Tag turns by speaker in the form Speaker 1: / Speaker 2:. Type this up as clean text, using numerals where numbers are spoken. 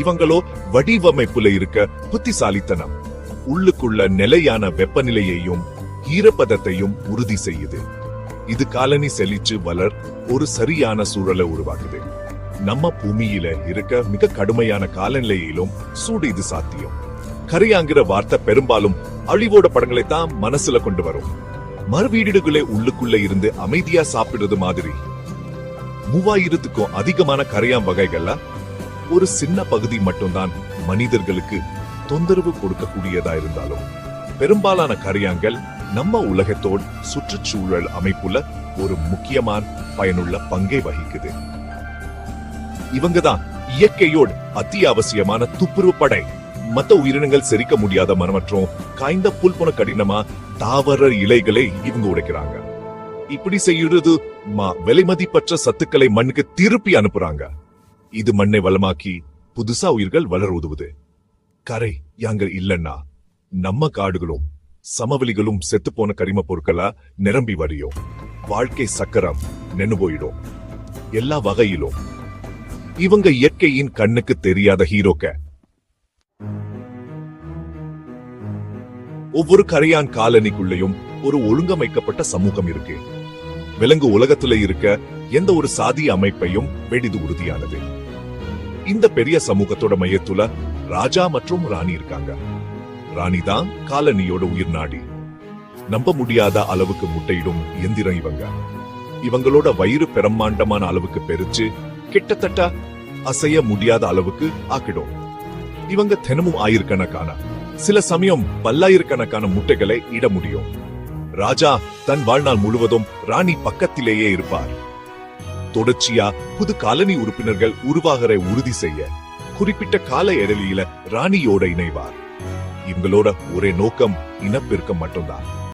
Speaker 1: இவங்களோ வடிவமைப்புல இருக்க புத்திசாலித்தனம் உள்ளுக்குள்ள நிலையான வெப்பநிலையையும் ஈரப்பதத்தையும் உறுதி செய்யுது. இது காலனி செழிச்சு வளர் ஒரு சரியான சூழலை உருவாக்குது. நம்ம பூமியில இருக்க மிக கடுமையான காலநிலையிலும் சூடு இது சாத்தியம். கரையாங்கிற வார்த்தை பெரும்பாலும் அழிவோட படங்களை தான் மனசுல கொண்டு வரும். மறுவீடுகளே உள்ளுக்குள்ள இருந்து அமைதியா சாப்பிடுறது மாதிரி. 3000க்கும் அதிகமான கரையான் வகைகள்ல ஒரு சின்ன பகுதி மட்டும்தான் மனிதர்களுக்கு தொந்தரவு கொடுக்கக்கூடியதா இருந்தாலும் பெரும்பாலான கரையான்கள் நம்ம உலகத்தோடு சுற்றுச்சூழல் அமைப்புல ஒரு முக்கியமான பயனுள்ள பங்கை வகிக்குது. இவங்கதான் இயற்கையோடு அத்தியாவசியமான துப்புரவு படை. மத்த உயிரினங்கள் செரிக்க முடியாத மரமற்றும் காய்ந்த புல் போன கடினமா தாவர இலைகளை இவங்க உடைக்கிறாங்க. இப்படி செய்யறது விலைமதிப்பற்ற சத்துக்களை மண்ணுக்கு திருப்பி அனுப்புறாங்க. இது மண்ணை வளமாக்கி புதுசா உயிர்கள் வளர உதவுது. கரை யாங்கள் இல்லன்னா நம்ம காடுகளும் சமவெளிகளும் செத்து போன கரிம பொருட்களா நிரம்பி வரியும். வாழ்க்கை சக்கரம் நின்னு போயிடும். எல்லா வகையிலும் இவங்க இயற்கையின் கண்ணுக்கு தெரியாத ஹீரோக்க. ஒவ்வொரு கரையான் காலனிக்குள்ளேயும் ஒரு ஒழுங்கமைக்கப்பட்ட சமூகம் இருக்கு. விலங்கு உலகத்துல இருக்க எந்த ஒரு சாதி அமைப்பையும் வெடிது உறுதியானது. இந்த பெரிய சமூகத்தோட மையத்துல ராஜா மற்றும் ராணி இருக்காங்க. ராணி தான் காலனியோட உயிர் நாடி. நம்ப முடியாத அளவுக்கு முட்டையிடும் எந்திரம் இவங்க. இவங்களோட வயிறு பிரம்மாண்டமான அளவுக்கு பெருச்சு கிட்டத்தட்ட அசைய முடியாத அளவுக்கு ஆக்கிடும். இவங்க தினமும் ஆயிரக்கணக்கான சில சமயம் பல்லாயிரக்கணக்கான முட்டைகளை இட முடியும். ராஜா தன் வாழ்நாள் முழுவதும் ராணி பக்கத்திலேயே இருப்பார். தொடர்ச்சியா புது காலனி உறுப்பினர்கள் உருவாகிற உறுதி செய்ய குறிப்பிட்ட கால இடைவெளியில ராணியோட இணைவார். இவங்களோட ஒரே நோக்கம் இனப்பெருக்கம் மட்டும்தான்.